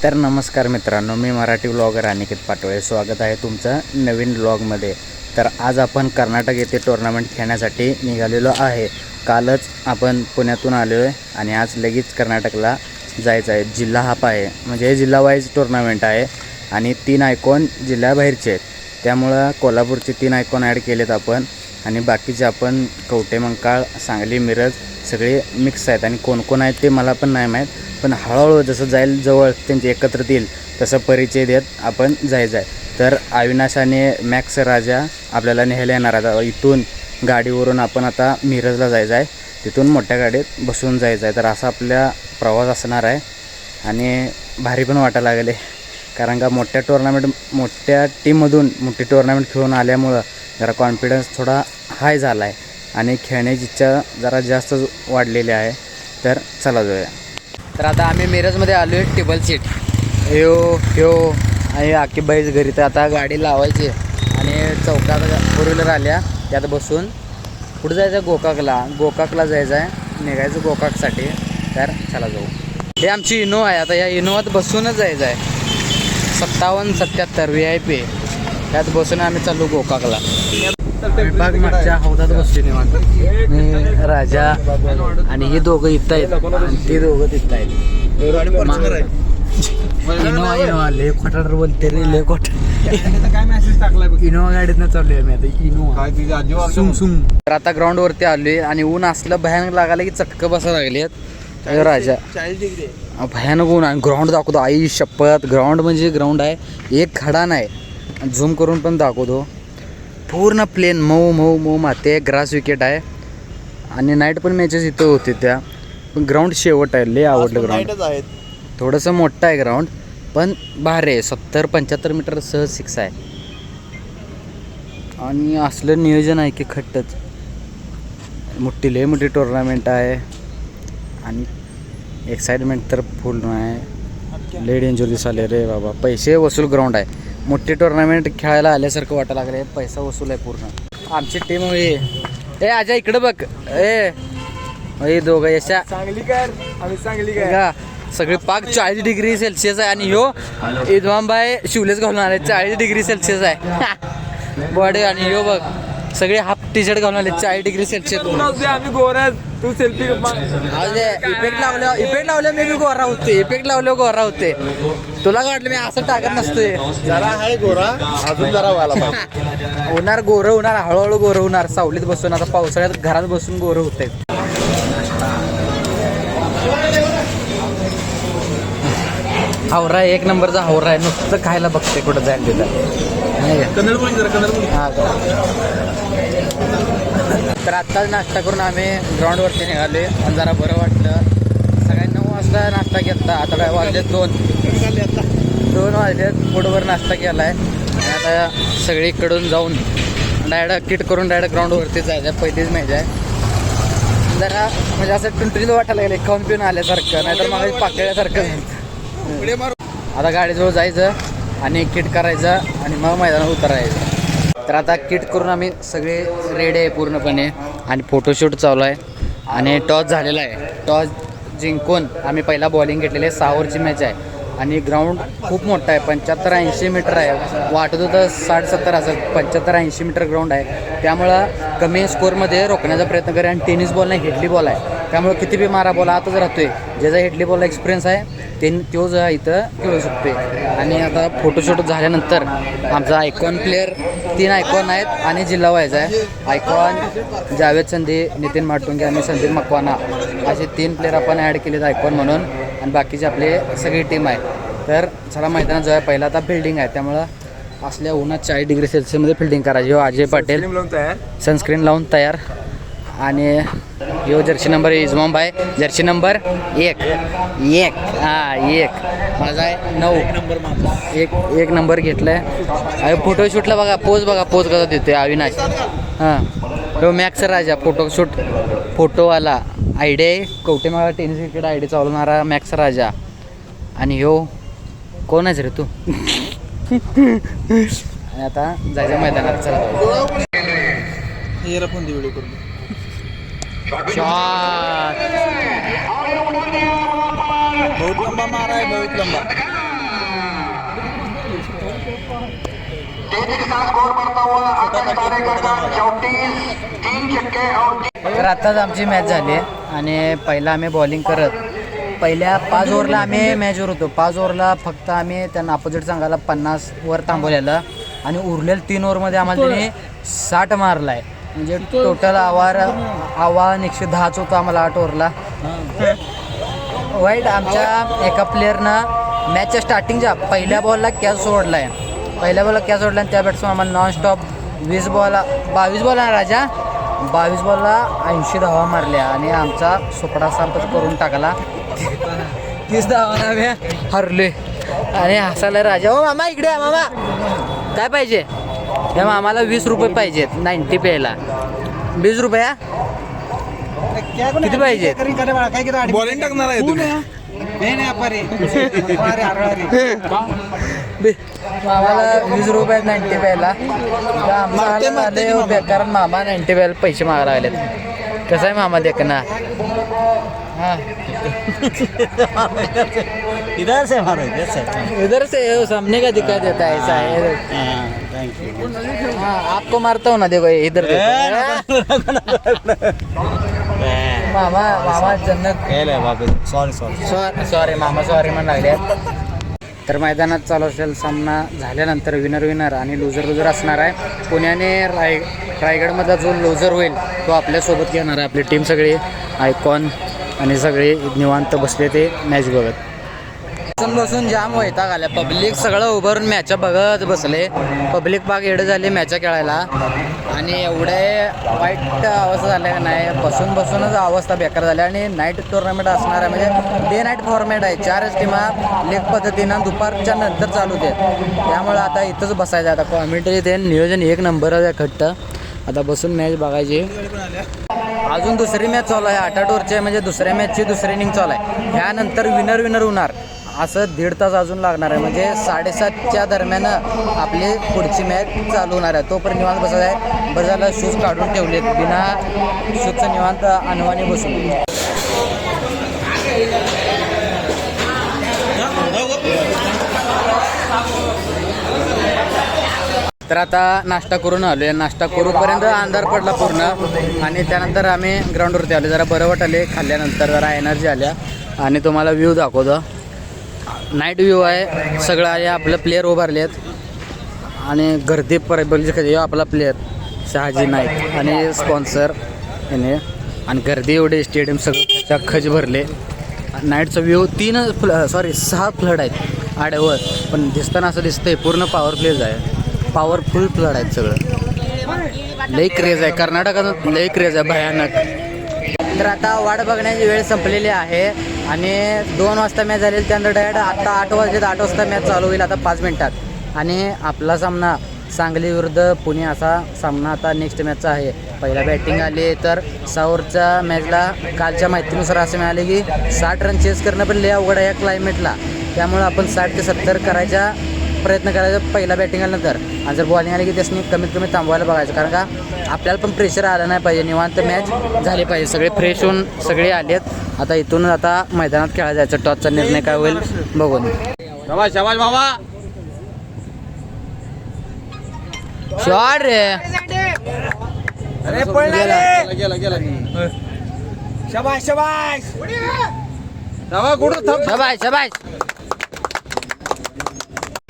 तर नमस्कार मित्रांनो, मी मराठी व्लॉगर अनिकेत पाटोळे. स्वागत आहे तुमचं नवीन व्लॉगमध्ये. तर आज आपण कर्नाटक येथे टुर्नामेंट खेळण्यासाठी निघालेलो आहे. कालच आपण पुण्यातून आलो आहे आणि आज लगेच कर्नाटकला जायचं आहे. जिल्हा हाप आहे, म्हणजे जिल्हा वाईज टुर्नामेंट आहे आणि 3 आयकॉन जिल्ह्याबाहेरचे आहेत. त्यामुळं कोल्हापूरचे 3 आयकॉन ॲड केलेत आपण आणि बाकीचे आपण कवठे मंकाळ, सांगली, मिरज सगळे मिक्स आहेत आणि कोण कोण आहेत ते मला पण नाही माहीत. पण हळूहळू जसं जाईल जवळ त्यांचे एकत्रित येईल तसं परिचय देत आपण जायचं आहे. तर अविनाश आणि मॅक्स राजा आपल्याला न्यायला येणार आहे. इथून गाडीवरून आपण आता मिरजला जायचं आहे, तिथून मोठ्या गाडीत बसून जायचं आहे. तर असा आपला प्रवास असणार आहे आणि भारी पण वाटायला लागले, कारण का मोठ्या टीममधून मोठी टुर्नामेंट खेळून आल्यामुळं जरा कॉन्फिडन्स थोडा हाय झाला आहे आणि खेळण्याची इच्छा जरा जास्त वाढलेली आहे. तर चला जाऊया. तर आता आम्ही मिरजमध्ये आलो आहे. टेबल सीट ह्यो आणि आकीबाईच घरी. तर आता गाडी लावायची आणि चौकात 4 व्हीलर आल्या, त्यात बसून कुठं जायचं आहे? गोकाकला जायचं आहे, निघायचं गोकाकसाठी. तर चला जाऊ. हे आमची इनोवा आहे. आता या इनोवात बसूनच जायचं आहे. 5777 VIP त्यात बसून आम्ही चाललो गोकाकला. बाग मागच्या हौदात बसले निवांत. मी राजा आणि हे दोघं इथं आहेत आणि ते दोघं तिथं आहेत. इनोवा लय खोटाडर बोलते रे, लय काय मेसेज टाकलाय बघ. इनोवा गाडीतनं चाललोय मी आता. Innova sum. तर आता ग्राउंडवरती आलोय आणि ऊन असलं भयानक लागायला की चटकं बसायला लागली आहेत. राजा 40 डिग्री भयानक ऊन आणि ग्राउंड दाखवतो. आई शपथ, ग्राउंड म्हणजे ग्राउंड आहे, एक खडा नाही. झूम करून पण दाखवतो. पूर्ण प्लेन मऊ माते, ग्रास विकेट आहे आणि नाईट पण मॅचेस इथं होते त्या. पण ग्राउंड शेवट आहे, लय आवडलं ग्राउंड. थोडंसं मोठं आहे ग्राउंड पण भारी आहे. 70-75 मीटर सहज 6 आहे आणि असलं नियोजन आहे की खट्टच. लय मोठी टुर्नामेंट आहे आणि एक्साइटमेंट तर फुल आहे. लय डेंजर दिसाले रे बाबा. पैसे वसूल ग्राउंड आहे. मोठी टुर्नामेंट खेळायला आल्यासारखं वाटायला लागले. पैसा वसूल आहे पूर्ण. आमची टीम ए आजा इकडे बघ. ए दोघं यशा सांगली का सगळे पाक 40 डिग्री सेल्सिअस आहे आणि ह्यो इद्वामबाई शिवलेच घालून आले 40 डिग्री सेल्सिअस आहे बॉडी. आणि ह्यो बघ सगळे हाफ टी शर्ट घालून आले 40 डिग्री सेल्सिअस. आम्ही गोरा, तू सेल्फी इफेक्ट लावल्या मी गोरा होते. इफेक्ट लावल्यावर गोरा होते. तुला काय वाटलं मी असं टाकत नसतोय? जरा आहे गोरा, अजून जरा व्हायला होणार गोरं होणार, हळूहळू गोरं होणार. सावलीत बसून आता पावसाळ्यात घरात बसून गोरं होते. हावरा एक नंबरचा हावरा आहे. नुसतं खायला बघते कुठं जाईल तिथं. तर आत्ताच नाश्ता करून आम्ही ग्राउंडवरती निघाले आणि जरा बरं वाटलं. सकाळी 9 वाजता नाश्ता घेतला. आता काय वाजले 2 वाजलेत. फूडवर नाश्ता केला आहे आणि आता सगळीकडून जाऊन डायरेक्ट किट करून डायरेक्ट ग्राउंडवरती जायचं आहे. पहिलीच मॅच आहे. जरा म्हणजे असं टुंटरीला वाटायला लागले, खाऊन पिऊन आल्यासारखं, नाहीतर मला पाकळ्यासारखं. आता गाडीजवळ जायचं आणि किट करायचं आणि मग मैदानात उतरायचं. तर आता किट करून आम्ही सगळे रेडी आहे पूर्णपणे आणि फोटोशूट चालू आहे आणि टॉस झालेला आहे. टॉस जिंकून आम्ही पहिला बॉलिंग घेतलेली आहे. 6 ओव्हरची मॅच आहे आणि ग्राउंड खूप मोठं आहे. 75-80 मीटर आहे. वाटत होतं 60-70 असं. 75-80 मीटर ग्राउंड आहे. त्यामुळं कमी स्कोअरमध्ये रोखण्याचा प्रयत्न करेल. आणि टेनिस बॉल नाही, हेडली बॉल आहे. त्यामुळं किती बी मारा बॉल आतच राहतोय. ज्याचा हेडली बॉलला एक्सपिरियन्स आहे तो जो इथं खेळू शकतो. आणि आता फोटोशूट झाल्यानंतर आमचा आयकॉन प्लेअर 3 आयकॉन आहेत आणि जिल्हा व्हायचा आहे. आयकॉन जावेद संधी, नितीन माटुंगे आणि संदीप मकवाना असे 3 प्लेअर आपण ॲड केलेत आयकॉन म्हणून. आणि बाकीचे आपले सगळी टीम आहे. तर चला मैदानात जाऊया. पहिला आता फिल्डिंग आहे, त्यामुळं असल्या उन्हात 40 डिग्री सेल्सिअसमध्ये फिल्डिंग करायची. अजय पाटील सनस्क्रीन लावून तयार. आणि यो जर्सी नंबर इजमाम भाई, जर्सी नंबर 1 माझा आहे 9. एक नंबर घेतला आहे. फोटोशूटला बघा पोज कसा देतोय अविनाश. हो मॅक्स राजा फोटोवाला. आयडिया आहे कवटेमाळा टेनिस क्रिकेट आयडी चालवणारा मॅक्स राजा. आणि ह्यो कोण आहेस रे तू? आणि आता जायचं मैदानात. चला व्हिडिओ करून शॉट बहुत लंबा मारा है, बहुत लंबा. तर आत्ताच आमची मॅच झाली आणि पहिला आम्ही बॉलिंग करत पहिल्या 5 ओव्हरला आम्ही मॅचवर होतो. 5 ओव्हरला फक्त आम्ही त्यांना अपोजिट संघाला 50 वर थांबवलेलं आणि उरलेल्या 3 ओव्हरमध्ये आम्हाला त्यांनी 60 मारला आहे. म्हणजे टोटल आव्हान 110च होतं आम्हाला 8 ओव्हरला. वाईट आमच्या एका प्लेअरनं मॅचच्या स्टार्टिंगच्या पहिल्या बॉलला कॅच सोडला आहे. पहिल्या बॉलला कॅच सोडला आणि त्या बॅट्समन आम्हाला नॉनस्टॉप 22 बॉल आहे राजा 22 बॉलला 80 धावा मारल्या आणि आमचा सुपडा संपच करून टाकला. 30 धावांना आम्ही हरले आणि हसायला राजा. हो मामा इकडे मामा काय पाहिजे? त्या मामाला 20 रुपये पाहिजेत 90 प्यायला. 20 रुपये किती पाहिजे? बॉलिंग टाकणार आहे तुम्ही? मामाला 20 रुपये 90 प्यायला. कारण मामा 90 प्यायला पैसे मागायला लागलेत. कसं आहे मामा देख ना. हाँ इधर से मारो इधर से सामने का दिखाई देता है ऐसा है. हाँ आपको मारता हूँ ना देखो इधर मामा जन्नत सॉरी मामा सॉरी म्हणून लागले. तर मैदानात चालू असेल सामना झाल्यानंतर विनर आणि लुझर असणार आहे. पुण्याने रायगडमधला जो लुझर होईल तो आपल्यासोबत घेणार आहे. आपली टीम सगळी आयकॉन आणि सगळे निवांत बसले ते मॅच बघत. बसून जाम वैताग आल्या. पब्लिक सगळं उभारून मॅचा बघत बसले. पब्लिक पाक एवढे झाले मॅचा खेळायला आणि एवढे वाईट अवस्था झाल्या का नाही. बसूनच अवस्था बेकार झाली. आणि नाईट टुर्नामेंट असणार आहे म्हणजे डे नाईट फॉर्मॅट आहे. 4च टीमा लेग पद्धतीनं दुपारच्या नंतर चालू होते. त्यामुळे आता इथंच बसायचं. आता कॉमेंट्री ते नियोजन 1 नंबर आहे खट्ट. आता बसून मॅच बघायची. अजून दुसरी मॅच चालू आहे 8 ओव्हरची म्हणजे दुसऱ्या मॅचची दुसरी इनिंग चालू आहे. ह्यानंतर विनर होणार असं 1.5 तास अजून लागणार आहे. म्हणजे 7:30च्या दरम्यान आपली पुढची मॅच चालू होणार आहे. तोपर्यंत निवांत बसत आहे. बरं झालं शूज काढून ठेवलेत. बिना शूजचं निवांत अनवाणी बसून. तर आता नाश्ता करून आलो आहे. नाश्ता करूपर्यंत अंधार पडला पूर्ण आणि त्यानंतर आम्ही ग्राउंडवरती आलो. जरा बरं वाटले खाल्ल्यानंतर जरा एनर्जी आल्या आणि तुम्हाला व्ह्यू दाखवतो. नाईट व्ह्यू आहे सगळं आहे. आपलं प्लेयर उभारले आहेत आणि गर्दी बघितली आपला प्लेयर शहाजी नाईक आणि स्पॉन्सर याने आणि गर्दी एवढे स्टेडियम सगळं खच भरले. नाईटचा व्ह्यू 6 फ्लड आहेत आड्यावर पण दिसताना असं दिसतंय पूर्ण पॉवरफुल फ्लड आहेत. सगळं लई क्रेज आहे. कर्नाटकात लई क्रेज आहे भयानक. तर आता वाट बघण्याची वेळ संपलेली आहे आणि 2 वाजता मॅच झालेली. त्यानंतर डायरेक्ट आता 8 वाजता मॅच चालू होईल आता 5 मिनिटात आणि आपला सामना सांगली विरुद्ध पुणे असा सामना आता नेक्स्ट मॅचचा आहे. पहिला बॅटिंग आली तर 6 ओव्हरच्या मॅचला कालच्या माहितीनुसार असं मिळाले की 60 रन चेस करणं पण लय अवघड आहे या क्लायमेटला. त्यामुळे आपण 60 ते 70 करायचा प्रयत्न करायचा पहिला बॅटिंग आल्यानंतर. आणि जर बॉलिंग आली की त्यासनी कमीत कमी थांबवायला बघायचं कारण का आपल्याला पण प्रेशर आलं नाही पाहिजे. निवांत मॅच झाली पाहिजे. सगळे फ्रेश होऊन सगळे आलेत. आता इथून आता मैदानात खेळायला जायचं. टॉसचा निर्णय काय होईल बघून. शाबाश मामा. शॉट रे. अरे गेला शाबाश शाबाश.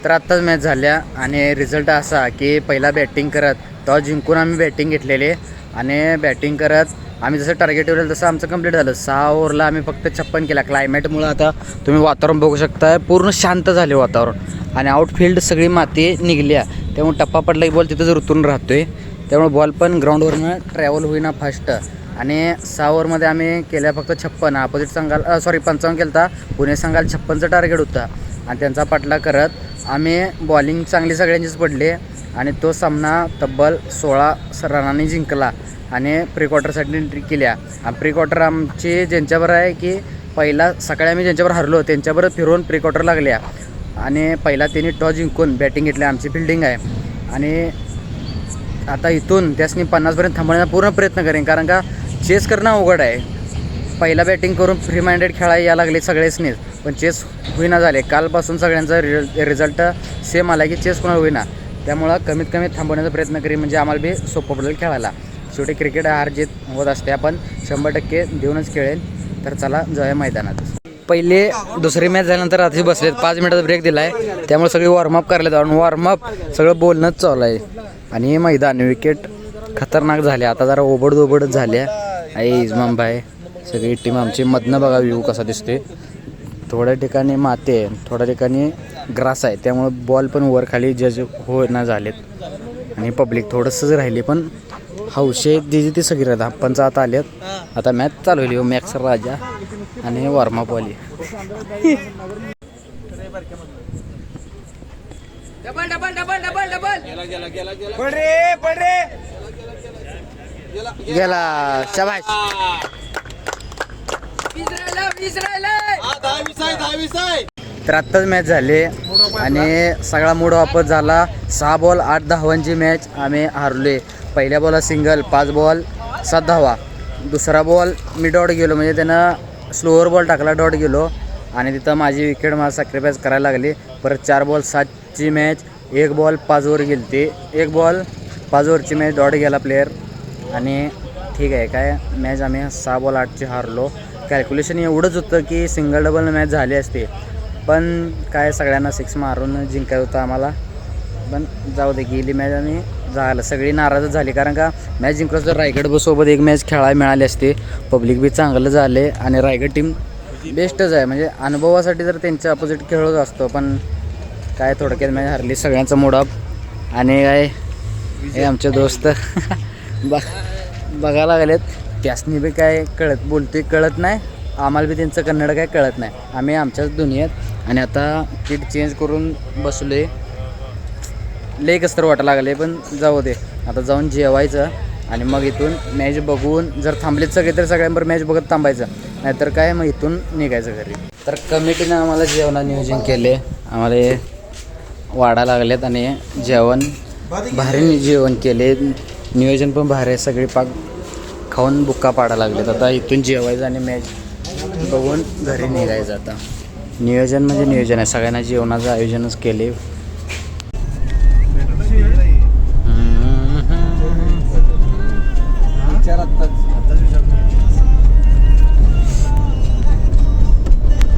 तर आत्ताच मॅच झाल्या आणि रिझल्ट असा की पहिला बॅटिंग करत टॉस जिंकून आम्ही बॅटिंग घेतलेली आणि बॅटिंग करत आम्ही जसं टार्गेट ठेवलेलं तसं आमचं कंप्लीट झालं. 6 ओव्हरला आम्ही फक्त 56 केला. क्लायमेटमुळं आता तुम्ही वातावरण बघू शकता पूर्ण शांत झाले वातावरण आणि आउटफिल्ड सगळी माती निघल्या. त्यामुळे टप्पा पडला की बॉल तिथंच रुतून राहतोय. त्यामुळे बॉल पण ग्राउंडवरनं ट्रॅव्हल होईना फास्ट. आणि 6 ओव्हरमध्ये आम्ही केल्या फक्त 56. अपोजिट संघाला 55 केला होता. पुणे संघाला 56चं टार्गेट होता आणि त्यांचा पाठला करत आम्ही बॉलिंग चांगली सगळ्यांचीच पडली आणि तो सामना तब्बल 16 रनांनी जिंकला आणि प्री क्वार्टरसाठी एंट्री केल्या. प्री क्वार्टर आमची ज्यांच्यावर आहे की पहिला सकाळी आम्ही ज्यांच्यावर हरलो त्यांच्याबरोबर फिरवून प्री क्वार्टर लागल्या आणि पहिला त्यांनी टॉस जिंकून बॅटिंग घेतली. आमची फिल्डिंग आहे आणि आता इथून त्यासनी 50पर्यंत थांबवण्याचा पूर्ण प्रयत्न करेन कारण का चेस करणं अवघड आहे. पहिला बॅटिंग करून फ्री माइंडेड खेळायला यायला लागले सगळेच नाही, पण चेस होईना झाले. कालपासून सगळ्यांचा रिझल्ट सेम आला की चेस कोणाला होईना. त्यामुळं कमीत कमी थांबवण्याचा प्रयत्न करी, म्हणजे आम्हाला बी सोपं पडेल खेळायला. शेवटी क्रिकेट हार जीत होत असते, आपण 100% देऊनच खेळेल. तर चला जाऊया मैदानात. पहिले दुसरी मॅच झाल्यानंतर आधी बसलेत, 5 मिनिटाचा ब्रेक दिला आहे. त्यामुळे सगळे वॉर्मअप करायला जाऊन वॉर्मअप सगळं बोलणंच चालू आहे. आणि मैदान विकेट खतरनाक झाले, आता जरा ओबडधोबडच झाल्या. आई इजमाम भाई सगळी टीम आमची मधनं बघा व्ह्यू कसा दिसते. थोड्या ठिकाणी माती आहे, थोड्या ठिकाणी ग्रास आहे, त्यामुळे बॉल पण वर खाली जज होईना झालेत. आणि पब्लिक थोडंसंच राहिली, पण हौशे दिजी ती सगळी राहतात. पंच आता आलेत. आता मॅच चालू होईल. मॅक्स राजा आणि वॉर्मअपवाली. गेला शाबाश. तर आत्ताच मॅच झाली आणि सगळा मूड वापस झाला. 6 बॉल 8 धावांची मॅच आम्ही हारले. पहिल्या बॉलला सिंगल, 5 बॉल 7 धावा. दुसरा बॉल मी डॉट गेलो, म्हणजे त्यानं स्लोअर बॉल टाकला, डॉट गेलो. आणि तिथं माझी विकेट मला सॅक्रिफाईस करायला लागली. परत 4 बॉल 7ची मॅच, 1 बॉल 5 ओव्हर गेली ती. 1 बॉल 5 ओव्हरची मॅच, डॉट गेला प्लेअर. आणि ठीक आहे काय मॅच आम्ही 6 बॉल 8ची हारलो. कॅल्क्युलेशन एवढंच होतं की सिंगल डबल मॅच झाली असते, पण काय सगळ्यांना 6 मारून जिंकायचं होतं आम्हाला. पण जाऊ दे, गेली मॅच आणि झालं. सगळी नाराजच झाली, कारण का मॅच जिंकलं तर रायगडसोबत एक मॅच खेळायला मिळाली असते. पब्लिक बी चांगलं झाले आणि रायगड टीम बेस्टच आहे, म्हणजे अनुभवासाठी तर त्यांच्या अपोजिट खेळत असतो. पण काय थोडक्यात मॅच हरली, सगळ्यांचा मूड ऑफ. आणि काय हे आमचे दोस्त बघायला लागलेत, त्यासनी बी काय कळत नाही. आम्हाला बी त्यांचं कन्नड काय कळत नाही. आम्ही आमच्याच दुनियेत. आणि आता किट चेंज करून बसले. लय कसं वाटायला लागले, पण जाऊ दे. आता जाऊन जेवायचं आणि मग इथून मॅच बघून जर थांबलेत सगळे तर सगळ्यांबरोबर मॅच बघत थांबायचं, नाहीतर काय मग इथून निघायचं घरी. तर कमिटीनं आम्हाला जेवणाचं नियोजन केले. आम्हाला वाढायला लागलेत आणि जेवण भारी जेवण केले. नियोजन पण भारी आहे. सगळी पाक खाऊन बुक्का पाडायला लागलेत. आता इथून जेवायचं आणि मॅच बघून घरी निघायचं. आता नियोजन म्हणजे नियोजन आहे, सगळ्यांना जेवणाचं आयोजनच केले.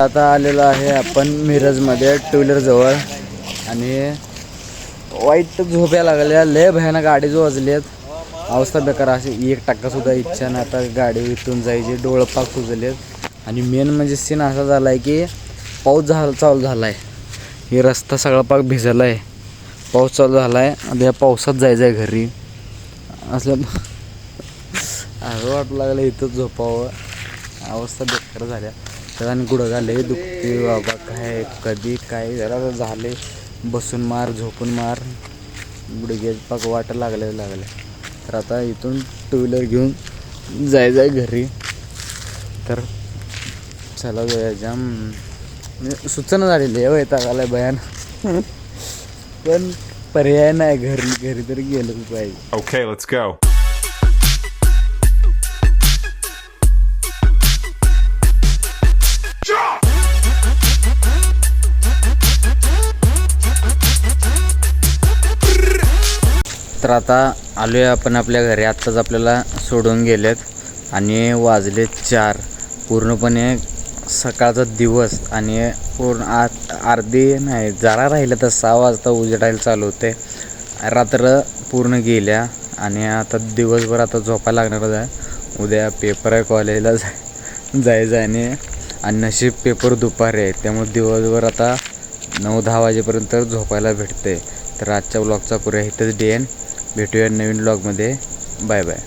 आता आलेलो आहे आपण मिरजमध्ये 2 व्हीलर जवळ. आणि वाईट झोप्या लागल्या, लय भयानक गाडी वाजलेत. अवस्था बेकार, अशी 1% सुद्धा इच्छा नाही आता गाडी इथून जायची. डोळपाक सुजलेत. आणि मेन म्हणजे सीन असा झाला आहे की पाऊस चालू झाला आहे. हे रस्ता सगळा पाक भिजला आहे, पाऊस चालू झाला आहे. आता या पावसात जायचं आहे घरी. असं वाटू लागलं इथंच झोपावं. अवस्था बेकार झाल्या. तर आणि गुडघा लय दुखते बाबा, काय कधी काय जरा झाले. बसून मार, झोपून मार, गुडघे पाक वाट लागले. तर आता इथून 2 व्हीलर घेऊन जायचं आहे घरी. तर चला जाऊया. जाम सूचना झालेली आहे, वैताग आलाय भयान. पण पर्याय नाही, घरी तरी गेलंच पाहिजे. Okay, let's go. तर आता आलो आहे आपण आपल्या घरी. आत्ताच आपल्याला सोडून गेलेत आणि वाजले 4. पूर्णपणे सकाळचा दिवस आणि पूर्ण अर्धी नाही जरा राहिलं तर 6 वाजता उजेडायला चालू होते. रात्र पूर्ण गेल्या आणि आता दिवसभर आता झोपायला लागणारच आहे. उद्या पेपर आहे, कॉलेजला जायचं आहे. आणि नशीब पेपर दुपारी आहे, त्यामुळे दिवसभर आता 9-10 वाजेपर्यंत झोपायला भेटते. तर आजच्या ब्लॉगचा पुऱ्या इथंच DN. भेटूया नवीन ब्लॉगमध्ये. Bye bye.